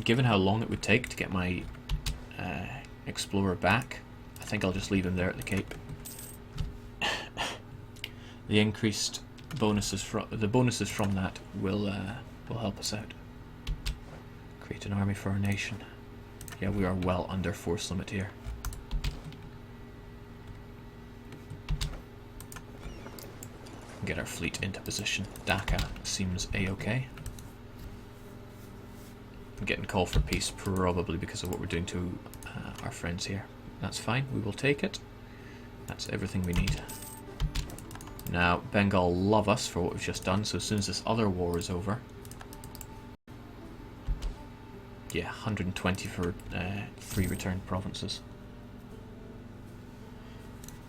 given how long it would take to get my explorer back, I think I'll just leave him there at the Cape. The increased bonuses from that will help us out. Create an army for our nation. Yeah, we are well under force limit here. Get our fleet into position. Dhaka seems a-okay. I'm getting called for peace probably because of what we're doing to our friends here. That's fine, we will take it. That's everything we need. Now, Bengal love us for what we've just done, so as soon as this other war is over... Yeah, 120 for 3 returned provinces.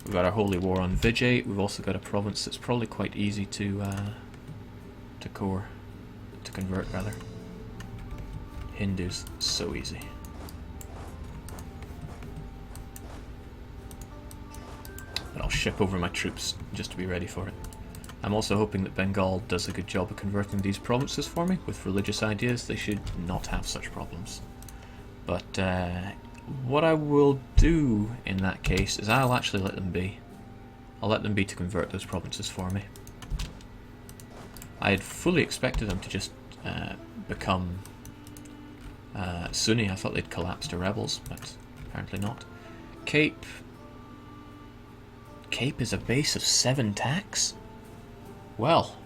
We've got our holy war on Vijay. We've also got a province that's probably quite easy to convert rather. Hindus, so easy. But I'll ship over my troops just to be ready for it. I'm also hoping that Bengal does a good job of converting these provinces for me. With religious ideas, they should not have such problems. But what I will do in that case is I'll actually let them be. I'll let them be to convert those provinces for me. I had fully expected them to just become Sunni. I thought they'd collapse to rebels, but apparently not. Cape is a base of 7 tax? Well,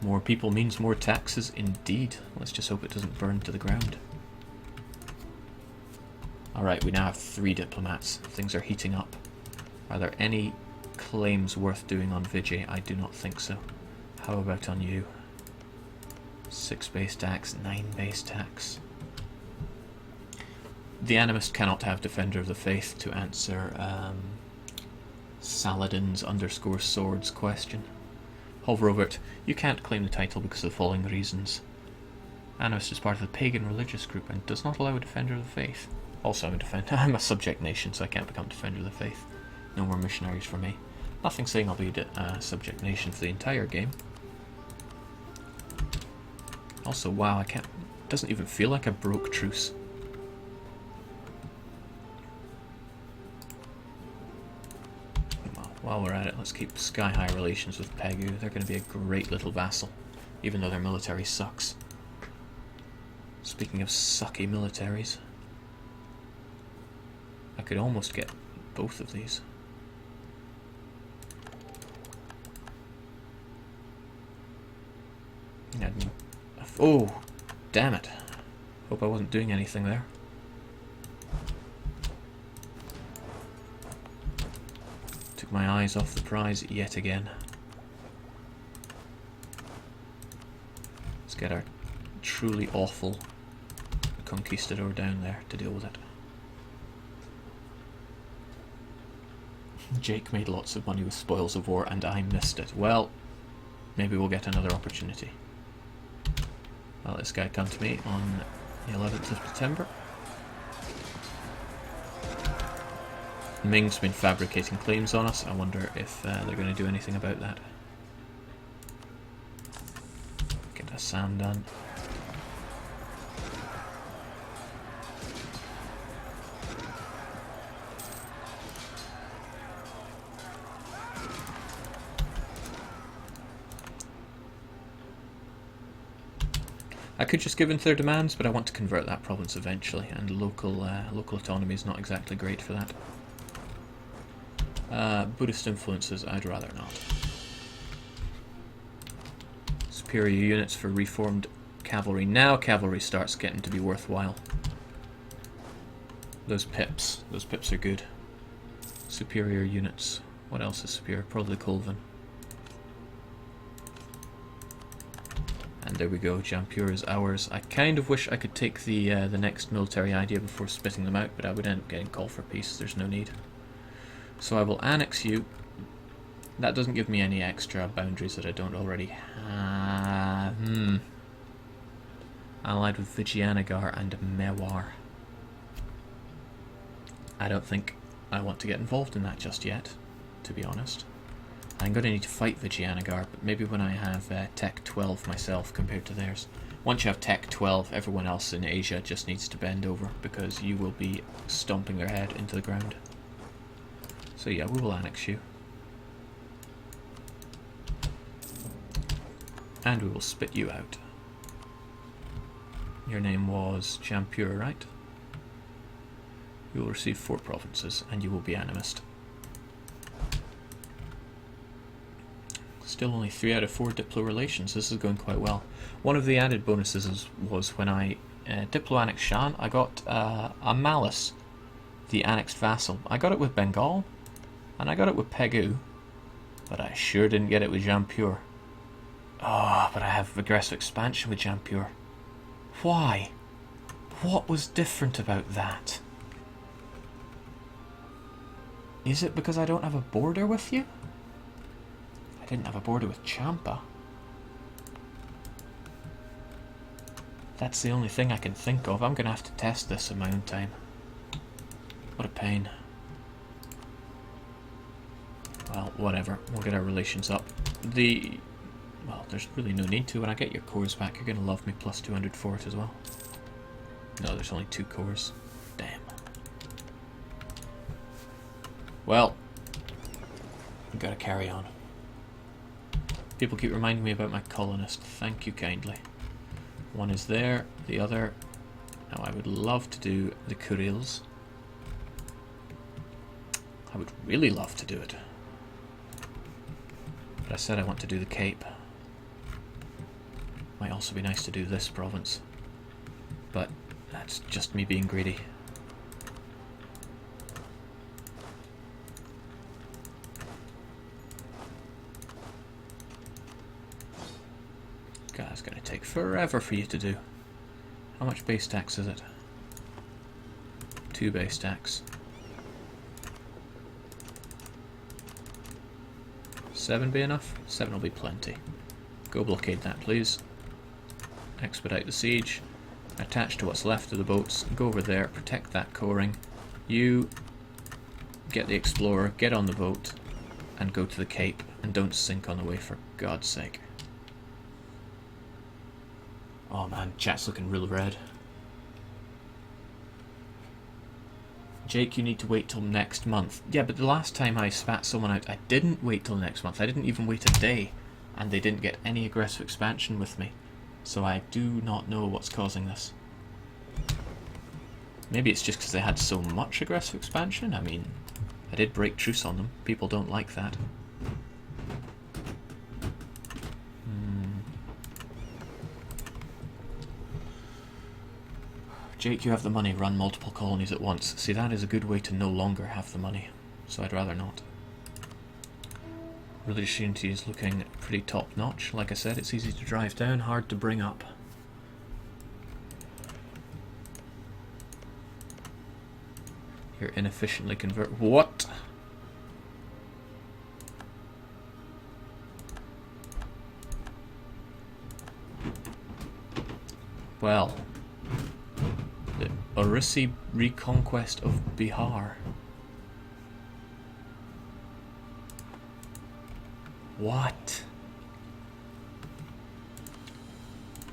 more people means more taxes indeed. Let's just hope it doesn't burn to the ground. Alright, we now have 3 diplomats. Things are heating up. Are there any claims worth doing on Vijay? I do not think so. How about on you? 6 base tax, 9 base tax. The Animist cannot have Defender of the Faith to answer Saladin's _swords question. Hovrovert, you can't claim the title because of the following reasons. Animist is part of the pagan religious group and does not allow a Defender of the Faith. Also, I'm a subject nation, so I can't become Defender of the Faith. No more missionaries for me. Nothing saying I'll be a subject nation for the entire game. Also, wow, it doesn't even feel like I broke truce. Well, while we're at it, let's keep sky-high relations with Pegu. They're going to be a great little vassal, even though their military sucks. Speaking of sucky militaries, I could almost get both of these. Oh, damn it. Hope I wasn't doing anything there. Took my eyes off the prize yet again. Let's get our truly awful conquistador down there to deal with it. Jake made lots of money with spoils of war and I missed it. Well, maybe we'll get another opportunity. Well, this guy come to me on the 11th of September. Ming's been fabricating claims on us. I wonder if they're going to do anything about that. Get Assam done. I could just give in to their demands, but I want to convert that province eventually, and local autonomy is not exactly great for that. Buddhist influences, I'd rather not. Superior units for reformed cavalry. Now cavalry starts getting to be worthwhile. Those pips are good. Superior units. What else is superior? Probably Colvin. And there we go, Jampur is ours. I kind of wish I could take the next military idea before spitting them out, but I would end up getting called for peace. There's no need. So I will annex you. That doesn't give me any extra boundaries that I don't already have. Allied with Vijayanagar and Mewar. I don't think I want to get involved in that just yet, to be honest. I'm going to need to fight Vijayanagar, but maybe when I have Tech 12 myself compared to theirs. Once you have Tech 12, everyone else in Asia just needs to bend over, because you will be stomping their head into the ground. So yeah, we will annex you. And we will spit you out. Your name was Champur, right? You will receive 4 provinces, and you will be animist. Still only 3 out of 4 Diplo relations. This is going quite well. One of the added bonuses was when I Diplo annexed Shan, I got a Malice, the annexed vassal. I got it with Bengal, and I got it with Pegu, but I sure didn't get it with Jampur. Ah, but I have aggressive expansion with Jampur. Why? What was different about that? Is it because I don't have a border with you? I didn't have a border with Champa. That's the only thing I can think of. I'm going to have to test this in my own time. What a pain. Well, whatever. We'll get our relations up. Well, there's really no need to. When I get your cores back, you're going to love me plus 200 for it as well. No, there's only 2 cores. Damn. Well, I've got to carry on. People keep reminding me about my colonist. Thank you kindly. One is there, the other... Now, I would love to do the Kurils. I would really love to do it. But I said I want to do the Cape. Might also be nice to do this province. But that's just me being greedy. God, it's going to take forever for you to do. How much base tax is it? 2 base tax. 7 be enough? 7 will be plenty. Go blockade that, please. Expedite the siege. Attach to what's left of the boats. Go over there, protect that coring. You get the explorer, get on the boat, and go to the Cape, and don't sink on the way, for God's sake. Oh man, chat's looking real red. Jake, you need to wait till next month. Yeah, but the last time I spat someone out, I didn't wait till next month. I didn't even wait a day, and they didn't get any aggressive expansion with me. So I do not know what's causing this. Maybe it's just because they had so much aggressive expansion. I mean, I did break truce on them. People don't like that. Jake, you have the money, run multiple colonies at once. See, that is a good way to no longer have the money, so I'd rather not. Religious unity is looking pretty top-notch. Like I said, it's easy to drive down, hard to bring up. You're inefficiently convert... What? Well... The Orisi reconquest of Bihar. What?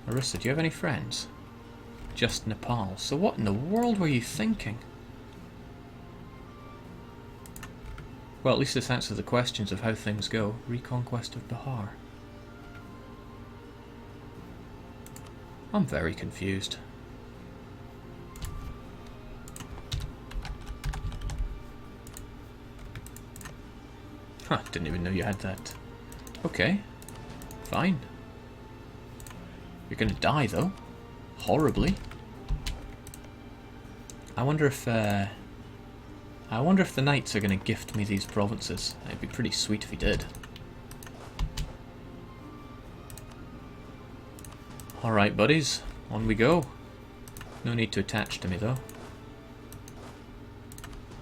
Orissa, do you have any friends? Just Nepal. So what in the world were you thinking? Well, at least this answers the questions of how things go. Reconquest of Bihar. I'm very confused. Huh, didn't even know you had that. Okay, fine. You're gonna die though, horribly. I wonder if the knights are gonna gift me these provinces. It'd be pretty sweet if he did. All right, buddies, on we go. No need to attach to me though.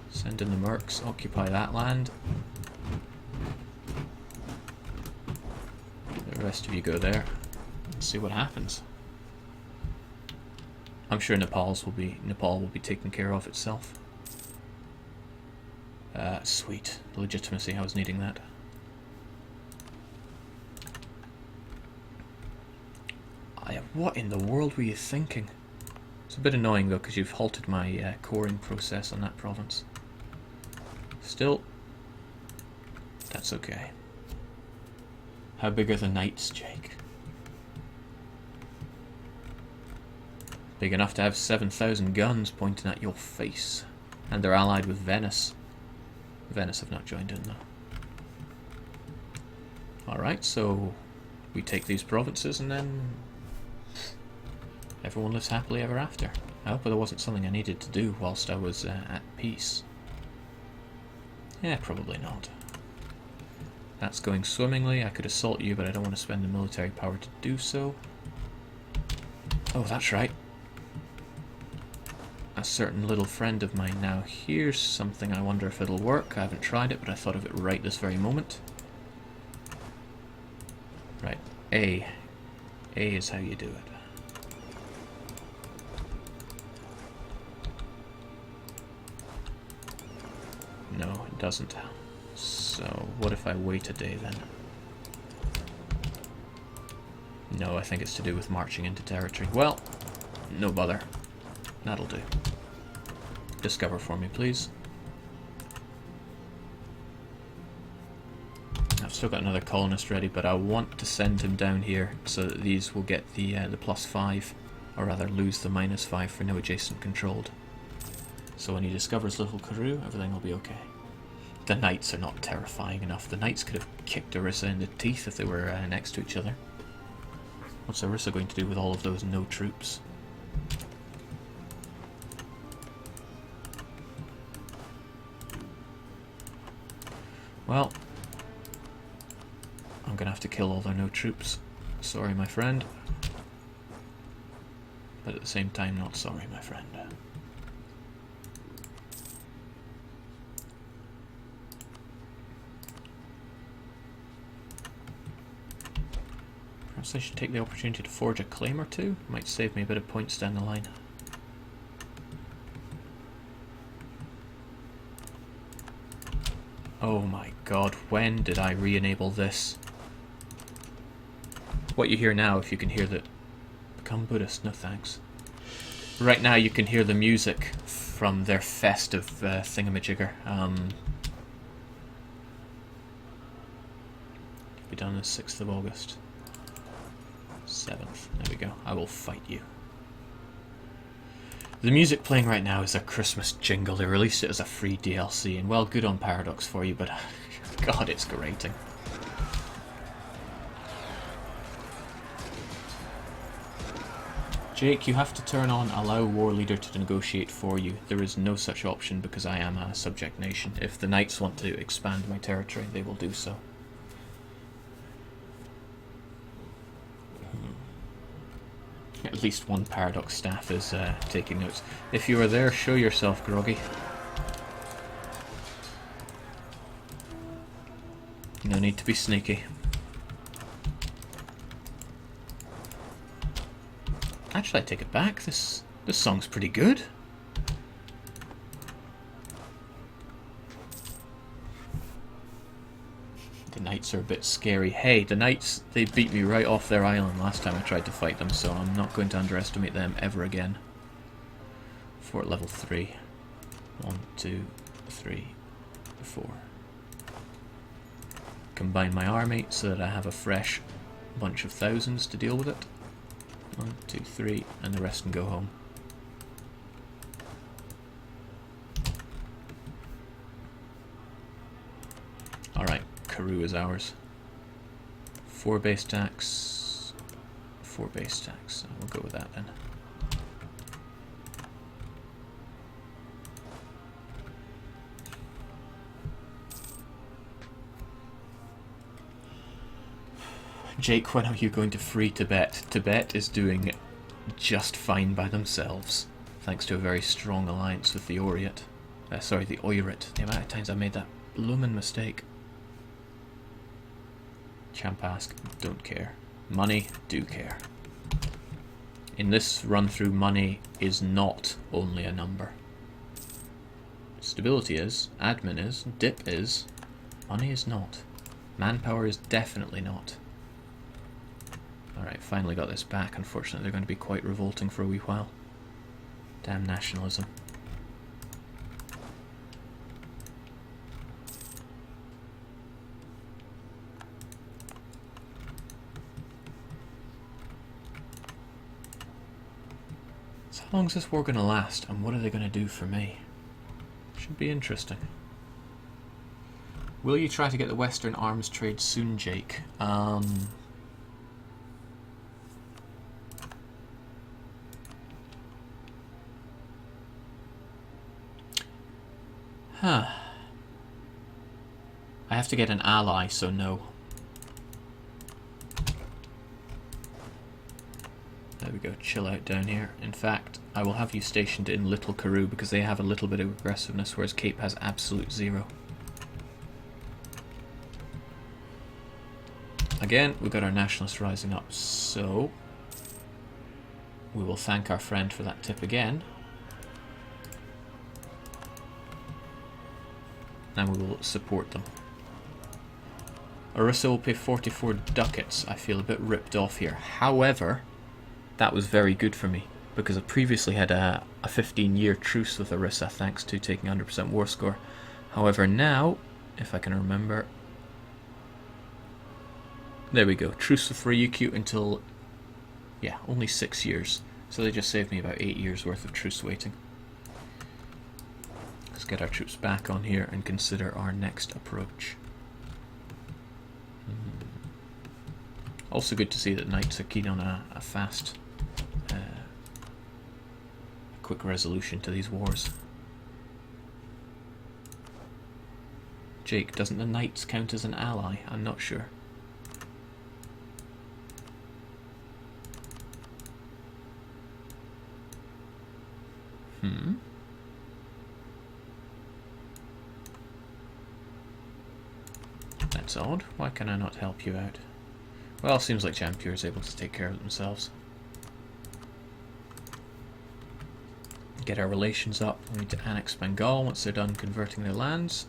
Send in the mercs, occupy that land. The rest of you go there. Let's see what happens. I'm sure Nepal will be taken care of itself. Sweet. Legitimacy, I was needing that. What in the world were you thinking? It's a bit annoying though, because you've halted my coring process on that province. Still, that's okay. How big are the knights, Jake? Big enough to have 7,000 guns pointing at your face. And they're allied with Venice. Venice have not joined in though. Alright, so we take these provinces and then everyone lives happily ever after. I hope there wasn't something I needed to do whilst I was at peace. Yeah, probably not. That's going swimmingly. I could assault you, but I don't want to spend the military power to do so. Oh, that's right. A certain little friend of mine. Now, here's something I wonder if it'll work. I haven't tried it, but I thought of it right this very moment. Right, A. A is how you do it. No, it doesn't. So, what if I wait a day then? No, I think it's to do with marching into territory. Well, no bother. That'll do. Discover for me, please. I've still got another colonist ready, but I want to send him down here so that these will get the +5, or rather lose the -5 for no adjacent controlled. So when he discovers Little Karoo, everything will be okay. The knights are not terrifying enough. The knights could have kicked Orissa in the teeth if they were next to each other. What's Orissa going to do with all of those no troops? Well, I'm gonna have to kill all their no troops. Sorry, my friend. But at the same time, not sorry, my friend. Perhaps I should take the opportunity to forge a claim or two. Might save me a bit of points down the line. Oh my god, when did I re-enable this? What you hear now, if you can hear the... Become Buddhist, no thanks. Right now you can hear the music from their festive thingamajigger. Be done the 6th of August. 7th, there we go. I will fight you. The music playing right now is a Christmas jingle. They released it as a free DLC, and well, good on Paradox for you, but god, it's grating. Jake, you have to turn on Allow War Leader to negotiate for you. There is no such option because I am a subject nation. If the Knights want to expand my territory, they will do so. At least one Paradox staff is taking notes. If you are there, show yourself, Groggy. No need to be sneaky. Actually, I take it back. This song's pretty good. The Knights are a bit scary. Hey, the Knights, they beat me right off their island last time I tried to fight them, so I'm not going to underestimate them ever again. Fort level 3. 1, 2, 3, 4. Combine my army so that I have a fresh bunch of thousands to deal with it. 1, 2, 3, and the rest can go home. Alright, Karoo is ours. 4 base tax. 4 base tax. We'll go with that then. Jake, when are you going to free Tibet? Tibet is doing just fine by themselves, thanks to a very strong alliance with the Oirat. Sorry, the Oirat. The amount of times I made that bloomin' mistake. Champask, don't care. Money, do care. In this run-through, money is not only a number. Stability is, admin is, dip is, money is not. Manpower is definitely not. Alright, finally got this back. Unfortunately, they're going to be quite revolting for a wee while. Damn nationalism. So how long is this war going to last, and what are they going to do for me? Should be interesting. Will you try to get the Western arms trade soon, Jake? Huh. I have to get an ally, so no. There we go, chill out down here. In fact, I will have you stationed in Little Karoo because they have a little bit of aggressiveness, whereas Cape has absolute zero. Again, we've got our nationalists rising up, so we will thank our friend for that tip again. And we will support them. Orissa will pay 44 ducats. I feel a bit ripped off here. However, that was very good for me, because I previously had a 15-year truce with Orissa thanks to taking 100% war score. However, now, if I can remember... There we go. Truce with Ryukyu until... yeah, only 6 years. So they just saved me about 8 years worth of truce waiting. Let's get our troops back on here and consider our next approach. Also good to see that Knights are keen on a fast, quick resolution to these wars. Jake, doesn't the Knights count as an ally? I'm not sure. That's odd. Why can I not help you out? Well, seems like Jampur is able to take care of themselves. Get our relations up. We need to annex Bengal once they're done converting their lands.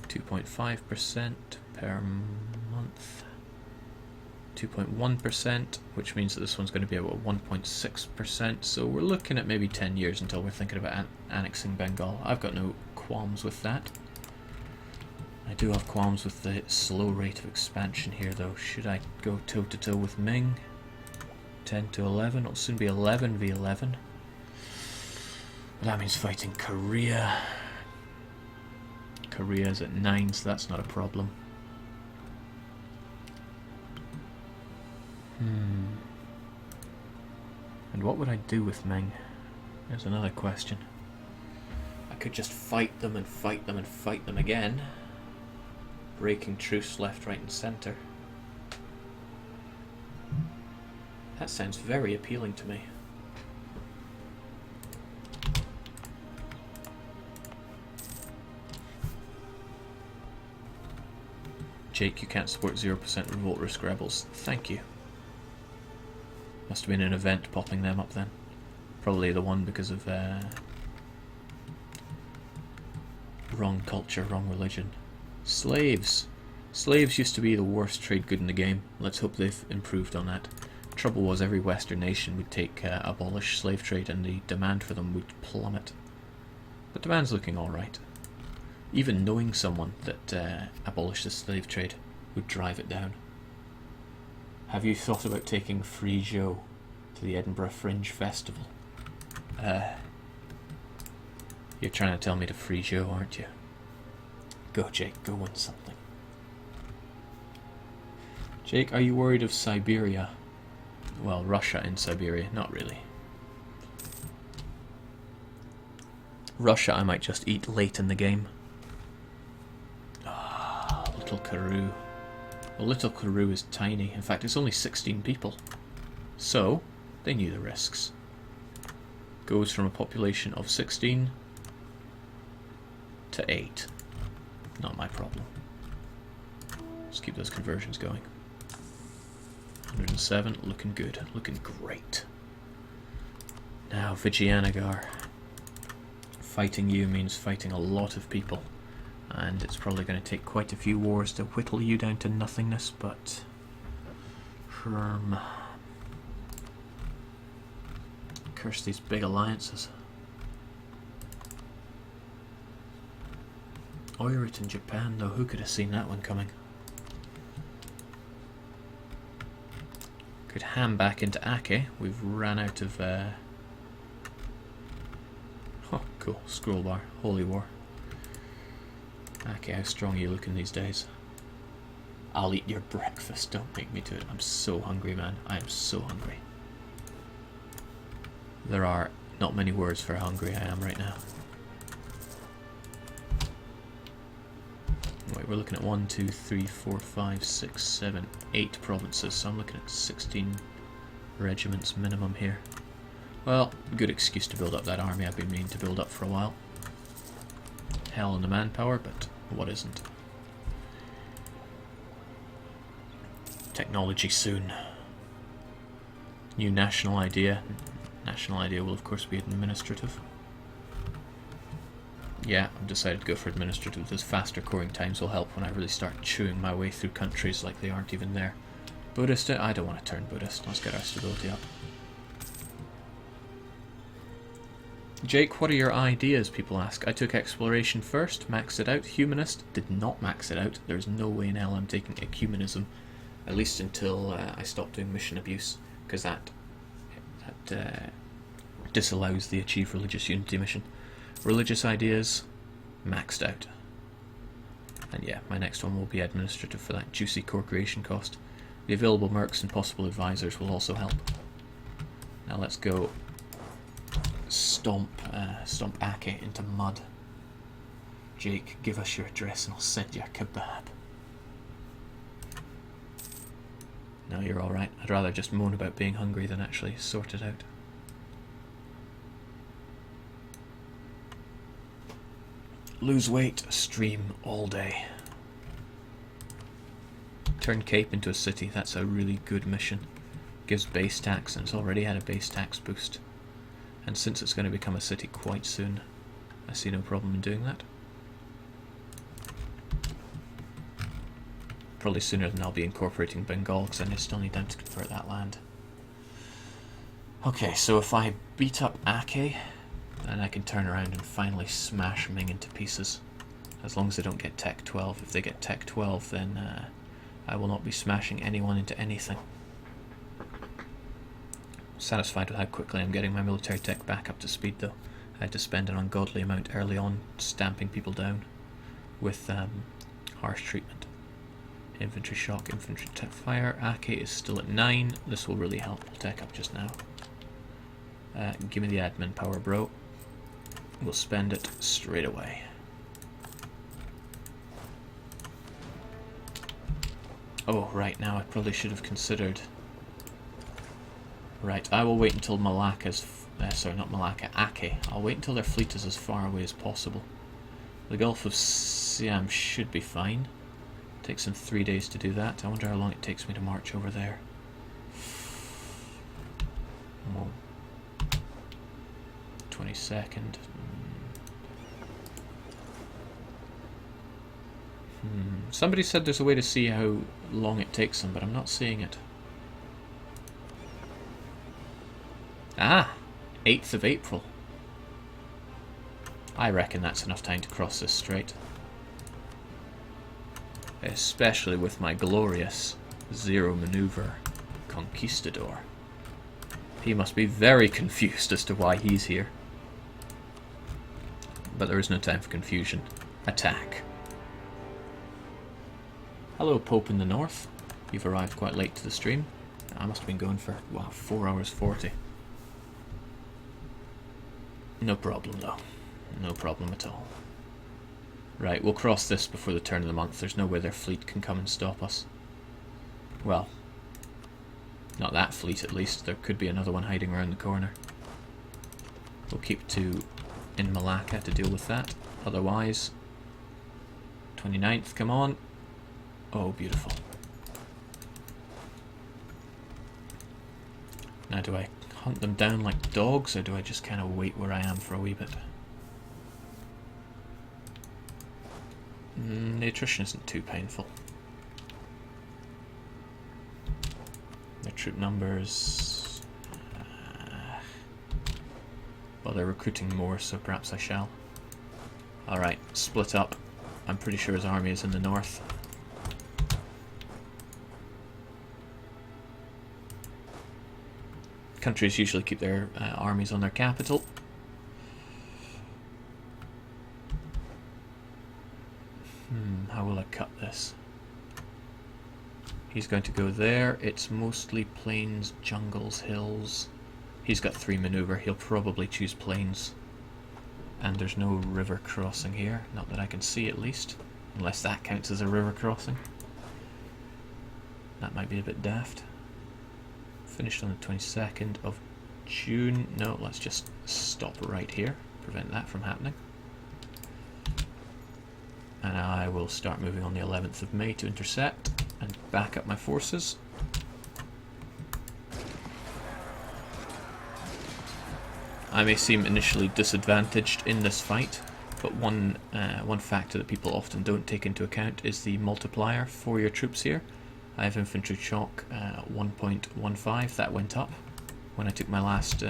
2.5% per month. 2.1%, which means that this one's going to be about 1.6%. So we're looking at maybe 10 years until we're thinking about annexing Bengal. I've got no qualms with that. I do have qualms with the slow rate of expansion here, though. Should I go toe-to-toe with Ming? 10 to 11. It'll soon be 11 v 11. But that means fighting Korea. Korea's at 9, so that's not a problem. And what would I do with Ming? There's another question. I could just fight them and fight them and fight them again. Breaking truce left, right and centre. That sounds very appealing to me. Jake, you can't support 0% revolt risk rebels. Thank you. Must have been an event popping them up then. Probably the one because of wrong culture, wrong religion. Slaves. Slaves used to be the worst trade good in the game. Let's hope they've improved on that. Trouble was every Western nation would abolish slave trade and the demand for them would plummet. But demand's looking alright. Even knowing someone that abolished the slave trade would drive it down. Have you thought about taking Free Joe to the Edinburgh Fringe Festival? You're trying to tell me to free Joe, aren't you? Go, Jake, go win something. Jake, are you worried of Siberia? Well, Russia in Siberia, not really. Russia I might just eat late in the game. Ah, Little Karoo. Well, Little Karoo is tiny. In fact, it's only 16 people. So, they knew the risks. Goes from a population of 16 to 8. Not my problem. Let's keep those conversions going. 107, looking good, looking great. Now, Vijayanagar. Fighting you means fighting a lot of people. And it's probably going to take quite a few wars to whittle you down to nothingness, but... Curse these big alliances. Oirit in Japan, though, who could have seen that one coming? Could ham back into Ake. We've ran out of... Oh, cool. Scroll bar. Holy War. Ake, how strong are you looking these days? I'll eat your breakfast. Don't make me do it. I'm so hungry, man. I am so hungry. There are not many words for how hungry I am right now. Wait, we're looking at 1, 2, 3, 4, 5, 6, 7, 8 provinces, so I'm looking at 16 regiments minimum here. Well, good excuse to build up that army I've been meaning to build up for a while. Hell in the manpower, but what isn't? Technology soon. New national idea. National idea will of course be administrative. Yeah, I've decided to go for administrative. Those faster coring times will help when I really start chewing my way through countries like they aren't even there. Buddhist? I don't want to turn Buddhist. Let's get our stability up. Jake, what are your ideas? People ask. I took exploration first, maxed it out. Humanist, did not max it out. There's no way in hell I'm taking ecumenism, at least until I stop doing mission abuse, because that disallows the Achieve Religious Unity mission. Religious ideas, maxed out. And yeah, my next one will be administrative for that juicy core creation cost. The available mercs and possible advisors will also help. Now let's go stomp Ake into mud. Jake, give us your address and I'll send you a kebab. No, you're alright. I'd rather just moan about being hungry than actually sort it out. Lose weight, stream all day. Turn Cape into a city, that's a really good mission. Gives base tax, and it's already had a base tax boost. And since it's going to become a city quite soon, I see no problem in doing that. Probably sooner than I'll be incorporating Bengal, because I still need time to convert that land. Okay, so if I beat up Ake, then I can turn around and finally smash Ming into pieces. As long as they don't get Tech 12. If they get Tech 12, then I will not be smashing anyone into anything. Satisfied with how quickly I'm getting my military tech back up to speed, though. I had to spend an ungodly amount early on stamping people down with harsh treatment. Infantry shock, infantry tech fire. Ake is still at 9. This will really help. We'll tech up just now. Give me the admin power, bro. We'll spend it straight away. Oh, right, now I probably should have considered... Right, I will wait until Malacca's... sorry, not Malacca, Ake. I'll wait until their fleet is as far away as possible. The Gulf of Siam should be fine. Takes them 3 days to do that. I wonder how long it takes me to march over there. Oh. 22nd. Somebody said there's a way to see how long it takes them, but I'm not seeing it. Ah! 8th of April. I reckon that's enough time to cross this strait. Especially with my glorious zero maneuver conquistador. He must be very confused as to why he's here. But there is no time for confusion. Attack. Hello, Pope in the North. You've arrived quite late to the stream. I must have been going for, wow, 4 hours 40. No problem, though. No problem at all. Right, we'll cross this before the turn of the month. There's no way their fleet can come and stop us. Well, not that fleet at least. There could be another one hiding around the corner. We'll keep 2 in Malacca to deal with that. Otherwise, 29th, come on. Oh, beautiful. Now, do I hunt them down like dogs, or do I just kind of wait where I am for a wee bit? The attrition isn't too painful. Their troop numbers... well, they're recruiting more, so perhaps I shall. Alright, split up. I'm pretty sure his army is in the north. Countries usually keep their armies on their capital. How will I cut this? He's going to go there. It's mostly plains, jungles, hills. He's got 3 maneuver. He'll probably choose plains. And there's no river crossing here. Not that I can see, at least. Unless that counts as a river crossing. That might be a bit daft. Finished on the 22nd of June. No, let's just stop right here. Prevent that from happening. And I will start moving on the 11th of May to intercept and back up my forces. I may seem initially disadvantaged in this fight, but one factor that people often don't take into account is the multiplier for your troops here. I have infantry shock 1.15, that went up when I took my last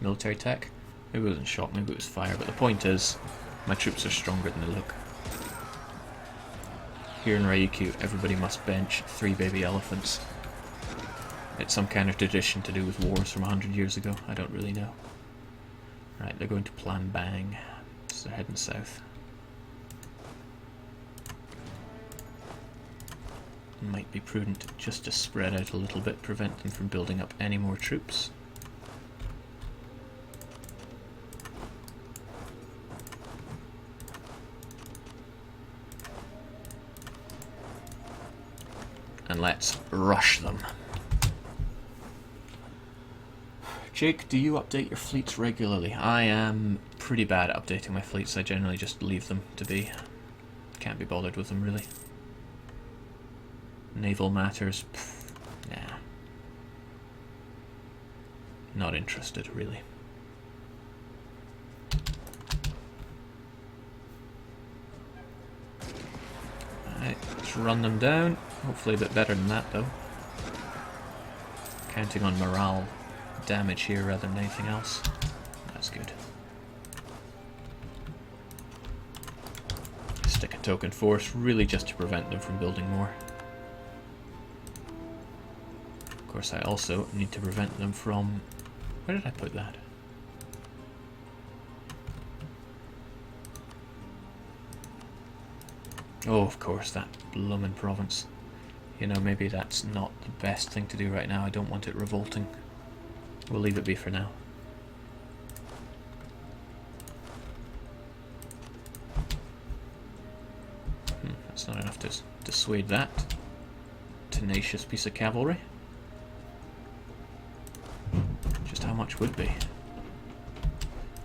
military tech. Maybe it wasn't shock, maybe it was fire, but the point is, my troops are stronger than they look. Here in Ryukyu, everybody must bench 3 baby elephants. It's some kind of tradition to do with wars from 100 years ago, I don't really know. Right, they're going to Plan Bang, so they're heading south. It might be prudent just to spread out a little bit, prevent them from building up any more troops. And let's rush them. Jake, do you update your fleets regularly? I am pretty bad at updating my fleets. I generally just leave them to be. Can't be bothered with them, really. Naval matters? Pff, nah. Not interested, really. Alright, let's run them down. Hopefully a bit better than that, though. Counting on morale damage here rather than anything else. That's good. Stick a token force, really just to prevent them from building more. Of course, I also need to prevent them from... where did I put that? Oh, of course, that bloomin' province. You know, maybe that's not the best thing to do right now. I don't want it revolting. We'll leave it be for now. That's not enough to dissuade that tenacious piece of cavalry. Just how much would be?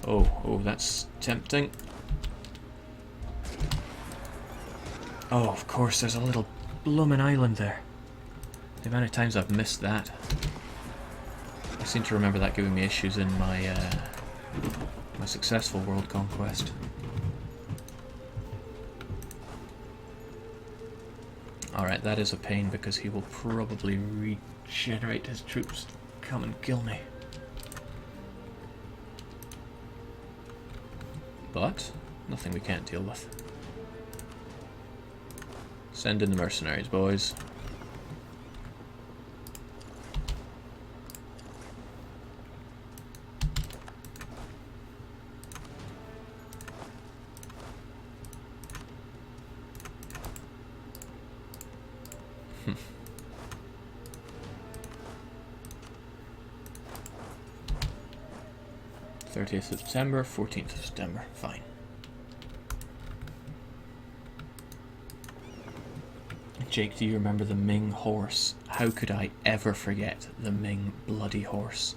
Oh, that's tempting. Oh, of course, there's a little bloomin' island there. The amount of times I've missed that. I seem to remember that giving me issues in my my successful world conquest. Alright, that is a pain because he will probably regenerate his troops. Come and kill me. But, nothing we can't deal with. Send in the mercenaries, boys. Hmm. 30th of September, 14th of September, fine. Jake, do you remember the Ming horse? How could I ever forget the Ming bloody horse?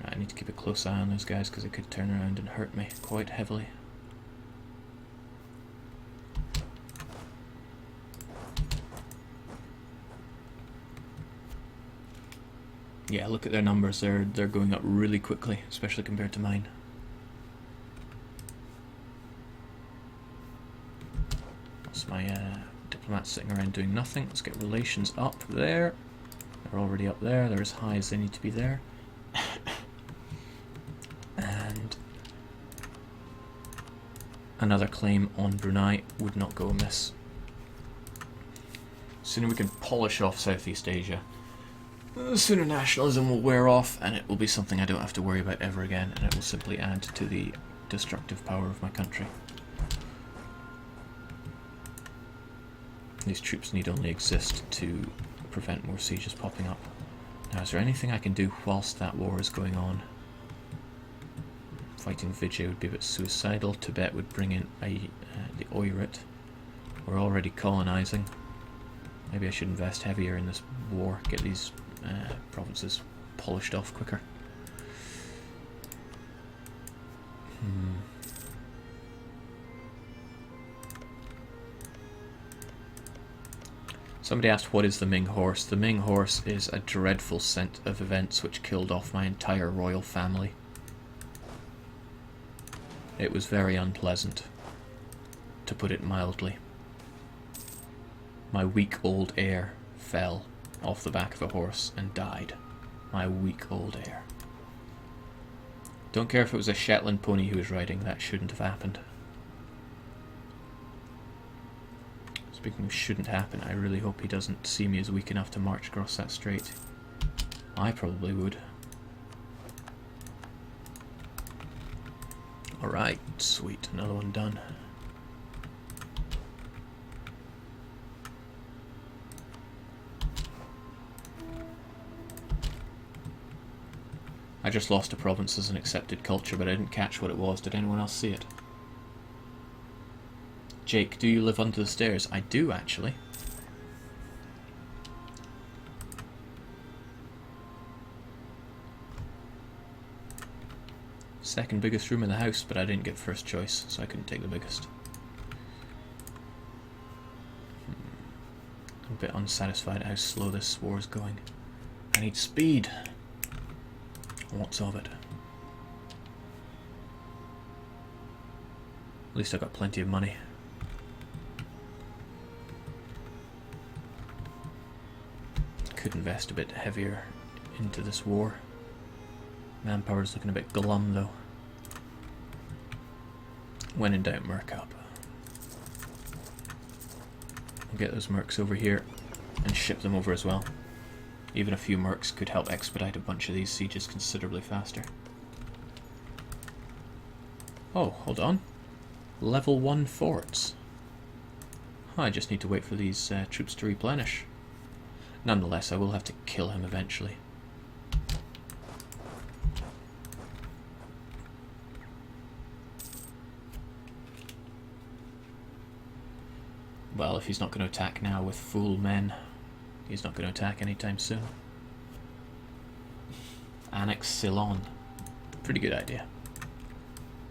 Right, I need to keep a close eye on those guys because they could turn around and hurt me quite heavily. Yeah, look at their numbers. They're going up really quickly, especially compared to mine. sitting around doing nothing. Let's get relations up there. They're already up there. They're as high as they need to be there. And another claim on Brunei would not go amiss. The sooner we can polish off Southeast Asia, the sooner nationalism will wear off, and it will be something I don't have to worry about ever again, and it will simply add to the destructive power of my country. These troops need only exist to prevent more sieges popping up. Now, is there anything I can do whilst that war is going on? Fighting Vijay would be a bit suicidal. Tibet would bring in the Oirat. We're already colonising. Maybe I should invest heavier in this war, get these provinces polished off quicker. Somebody asked, what is the Ming Horse? The Ming Horse is a dreadful set of events which killed off my entire royal family. It was very unpleasant, to put it mildly. My weak old heir fell off the back of a horse and died. My weak old heir. Don't care if it was a Shetland pony he was riding, that shouldn't have happened. Speaking of shouldn't happen, I really hope he doesn't see me as weak enough to march across that strait. I probably would. Alright, sweet, another one done. I just lost a province as an accepted culture, but I didn't catch what it was. Did anyone else see it? Jake, do you live under the stairs? I do, actually. Second biggest room in the house, but I didn't get first choice, so I couldn't take the biggest. I'm a bit unsatisfied at how slow this war is going. I need speed. Lots of it. At least I got plenty of money. Could invest a bit heavier into this war. Manpower's looking a bit glum though. When in doubt, merc up. I'll get those mercs over here and ship them over as well. Even a few mercs could help expedite a bunch of these sieges considerably faster. Oh, hold on. Level 1 forts. I just need to wait for these troops to replenish. Nonetheless, I will have to kill him eventually. Well, if he's not going to attack now with full men, he's not going to attack anytime soon. Annex Ceylon. Pretty good idea.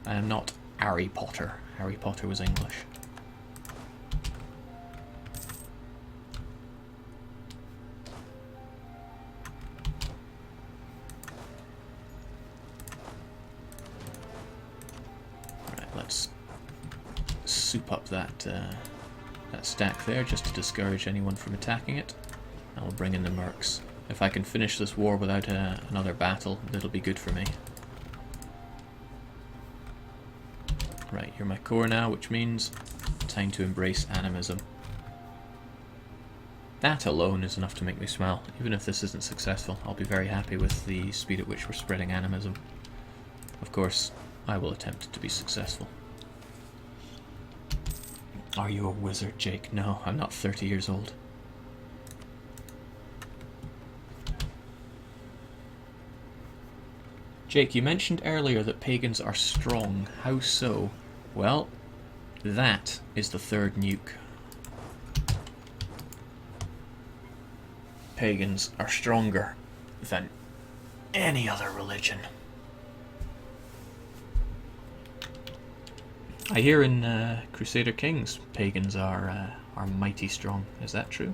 I am not Harry Potter. Harry Potter was English. Alright, let's soup up that stack there just to discourage anyone from attacking it. And we'll bring in the mercs. If I can finish this war without another battle, that'll be good for me. Right, you're my core now, which means time to embrace animism. That alone is enough to make me smile. Even if this isn't successful, I'll be very happy with the speed at which we're spreading animism. Of course, I will attempt to be successful. Are you a wizard, Jake? No, I'm not 30 years old. Jake, you mentioned earlier that pagans are strong. How so? Well, that is the third nuke. Pagans are stronger than any other religion. I hear in Crusader Kings, pagans are mighty strong. Is that true?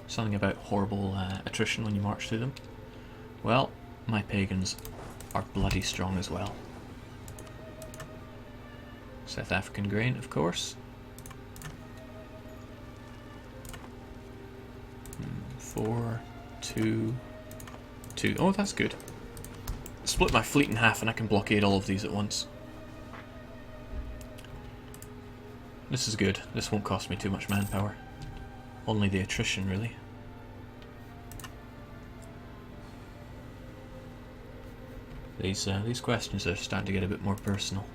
Something about horrible attrition when you march through them? Well, my pagans are bloody strong as well. South African grain, of course. 4, 2, 2. Oh, that's good. Split my fleet in half and I can blockade all of these at once. This is good. This won't cost me too much manpower. Only the attrition, really. These questions are starting to get a bit more personal.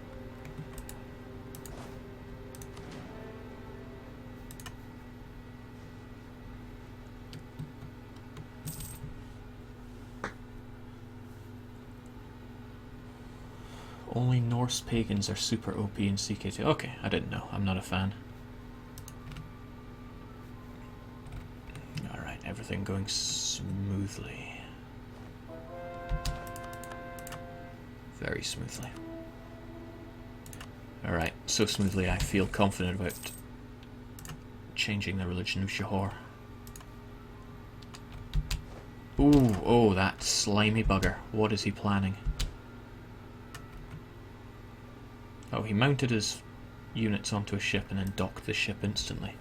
Only Norse pagans are super OP in CK2. Okay, I didn't know. I'm not a fan. Alright, everything going smoothly. Very smoothly. Alright, so smoothly I feel confident about changing the religion of Shahor. Ooh, oh, that slimy bugger. What is he planning? Oh, he mounted his units onto a ship and then docked the ship instantly.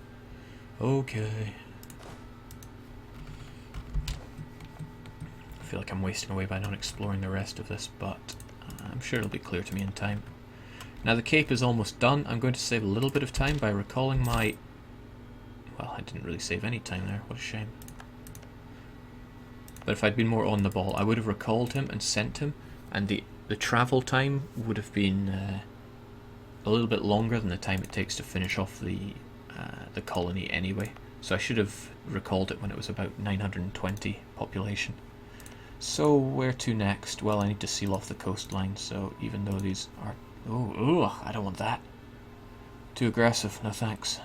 Okay. I feel like I'm wasting away by not exploring the rest of this, but I'm sure it'll be clear to me in time. Now the Cape is almost done. I'm going to save a little bit of time by recalling my... Well, I didn't really save any time there. What a shame. But if I'd been more on the ball, I would have recalled him and sent him, and the travel time would have been... a little bit longer than the time it takes to finish off the colony anyway. So I should have recalled it when it was about 920 population. So where to next? Well, I need to seal off the coastline, so even though these are... Oh, I don't want that. Too aggressive, no thanks.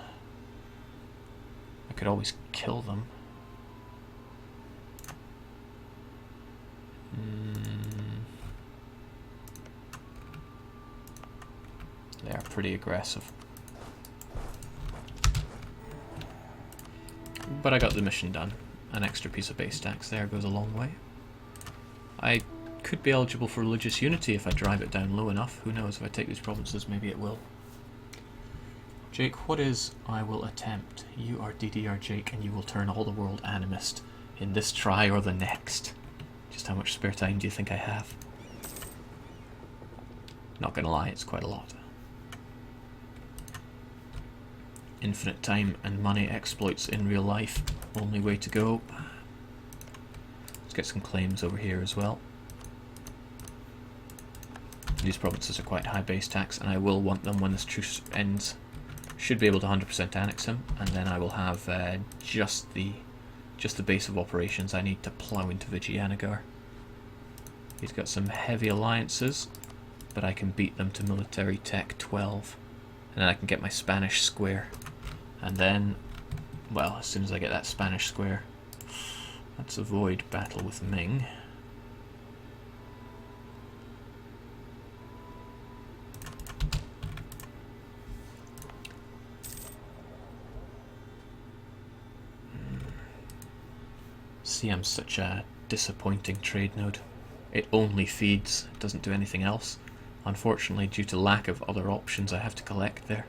I could always kill them. They are pretty aggressive. But I got the mission done. An extra piece of base tax there goes a long way. I could be eligible for religious unity if I drive it down low enough. Who knows, if I take these provinces, maybe it will. Jake, what is I will attempt? You are DDR Jake and you will turn all the world animist in this try or the next. Just how much spare time do you think I have? Not gonna lie, it's quite a lot. Infinite time and money exploits in real life. Only way to go. Let's get some claims over here as well. These provinces are quite high base tax, and I will want them when this truce ends. Should be able to 100% annex them, and then I will have just the base of operations I need to plough into Vijayanagar. He's got some heavy alliances, but I can beat them to military tech 12, and then I can get my Spanish square. And then, well, as soon as I get that Spanish square, let's avoid battle with Ming. See, I'm such a disappointing trade node. It only feeds, it doesn't do anything else. Unfortunately, due to lack of other options I have to collect there.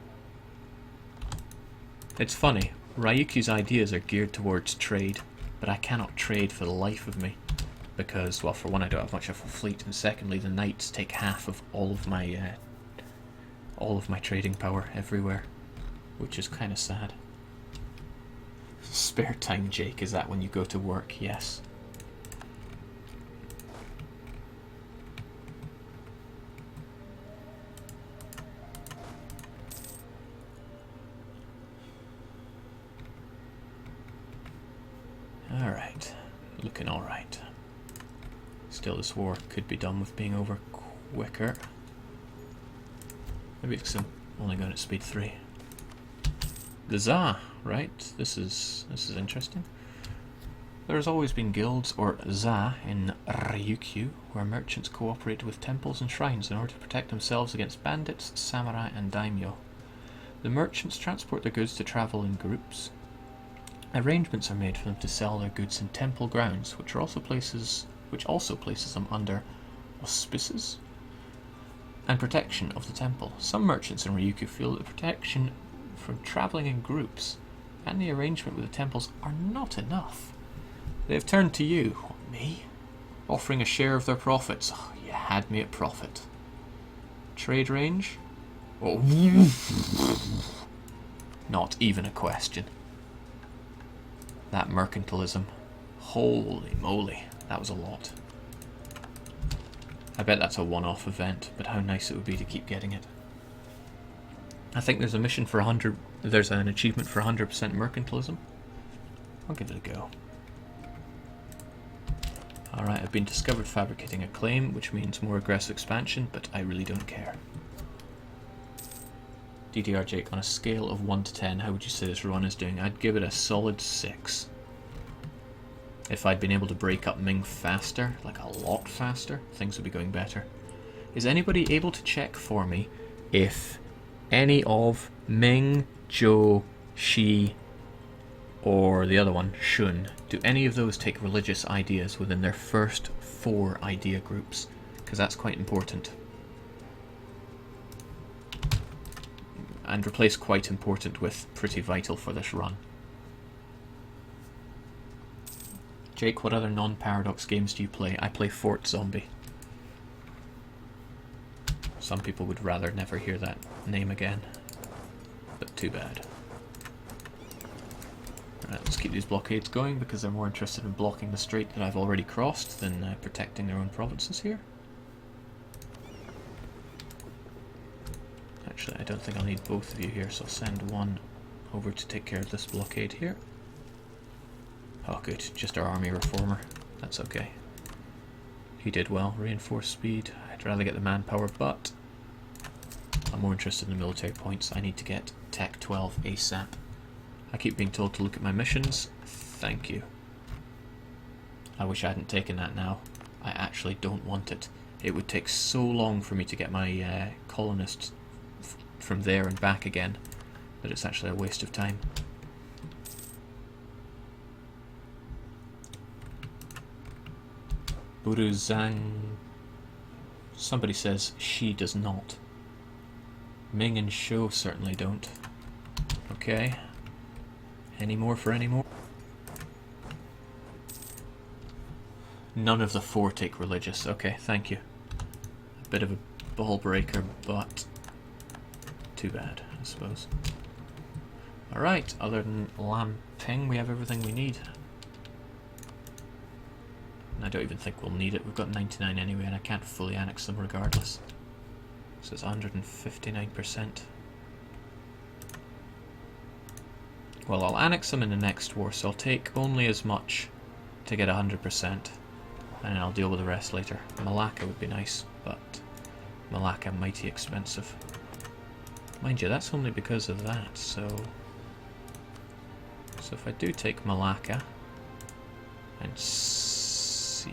It's funny, Ryukyu's ideas are geared towards trade, but I cannot trade for the life of me. Because, well, for one, I don't have much of a fleet, and secondly, the knights take half of all of my trading power everywhere, which is kind of sad. Spare time, Jake, is that when you go to work? Yes. Alright, looking alright. Still, this war could be done with being over quicker. Maybe because I'm only going at speed 3. The Za, right? This is interesting. There has always been guilds, or Za, in Ryukyu, where merchants cooperate with temples and shrines in order to protect themselves against bandits, samurai, and daimyo. The merchants transport their goods to travel in groups. Arrangements are made for them to sell their goods in temple grounds, which also places them under auspices and protection of the temple. Some merchants in Ryukyu feel that the protection from travelling in groups and the arrangement with the temples are not enough. They have turned to you. What, me? Offering a share of their profits. Oh, you had me at profit. Trade range? Oh. Not even a question. That mercantilism. Holy moly, that was a lot. I bet that's a one-off event, but how nice it would be to keep getting it. I think there's a mission for 100... There's an achievement for 100% mercantilism. I'll give it a go. Alright, I've been discovered fabricating a claim, which means more aggressive expansion, but I really don't care. DDR Jake, on a scale of 1 to 10, how would you say this run is doing? I'd give it a solid 6. If I'd been able to break up Ming faster, like a lot faster, things would be going better. Is anybody able to check for me if any of Ming, Zhou, Shi, or the other one, Shun, do any of those take religious ideas within their first 4 idea groups? Because that's quite important. And replace quite important with pretty vital for this run. Jake, what other non-Paradox games do you play? I play Fort Zombie. Some people would rather never hear that name again, but too bad. Alright, let's keep these blockades going because they're more interested in blocking the strait that I've already crossed than protecting their own provinces here. Actually, I don't think I'll need both of you here, so I'll send one over to take care of this blockade here. Oh good, just our army reformer. That's okay. He did well. Reinforced speed. I'd rather get the manpower, but I'm more interested in the military points. I need to get Tech 12 ASAP. I keep being told to look at my missions. Thank you. I wish I hadn't taken that now. I actually don't want it. It would take so long for me to get my colonists from there and back again that it's actually a waste of time. Buruzang... Somebody says she does not. Ming and Shou certainly don't. Okay. Any more for any more? None of the 4 take religious. Okay, thank you. A bit of a ball breaker, but too bad, I suppose. Alright, other than Lamping, we have everything we need. And I don't even think we'll need it. We've got 99 anyway, and I can't fully annex them regardless. So it's 159%. Well, I'll annex them in the next war, so I'll take only as much to get 100%, and then I'll deal with the rest later. Malacca would be nice, but Malacca mighty expensive. Mind you, that's only because of that, so if I do take Malacca and Siak...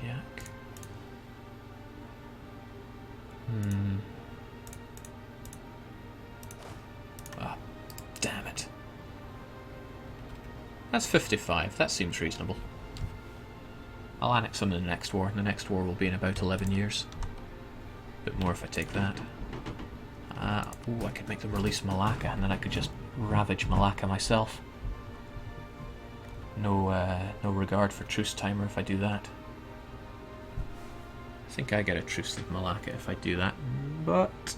Ah, damn it. That's 55, that seems reasonable. I'll annex them in the next war, and the next war will be in about 11 years. A bit more if I take that. Ooh, I could make them release Malacca, and then I could just ravage Malacca myself. No regard for truce timer if I do that. I think I get a truce with Malacca if I do that, but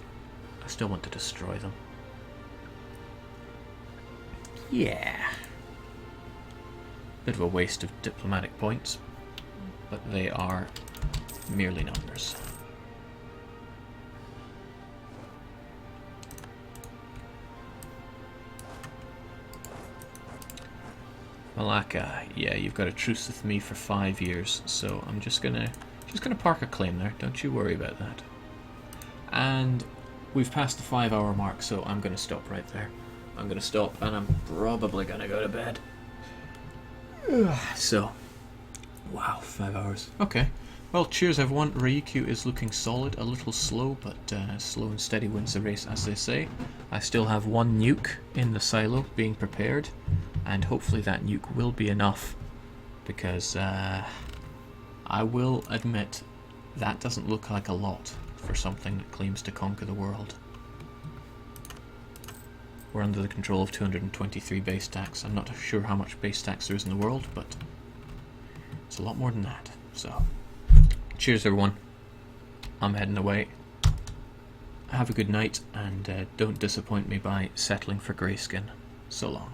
I still want to destroy them. Yeah. Bit of a waste of diplomatic points, but they are merely numbers. Malacca, yeah, you've got a truce with me for 5 years, so I'm just gonna park a claim there. Don't you worry about that. And we've passed the 5-hour mark, so I'm gonna stop right there. I'm gonna stop, and I'm probably gonna go to bed. So, wow, 5 hours. Okay. Well, cheers everyone. Ryukyu is looking solid, a little slow, but slow and steady wins the race, as they say. I still have 1 nuke in the silo being prepared, and hopefully that nuke will be enough, because I will admit that doesn't look like a lot for something that claims to conquer the world. We're under the control of 223 base stacks. I'm not sure how much base stacks there is in the world, but It's a lot more than that. So, cheers everyone. I'm heading away. Have a good night, and don't disappoint me by settling for greyskin. So long.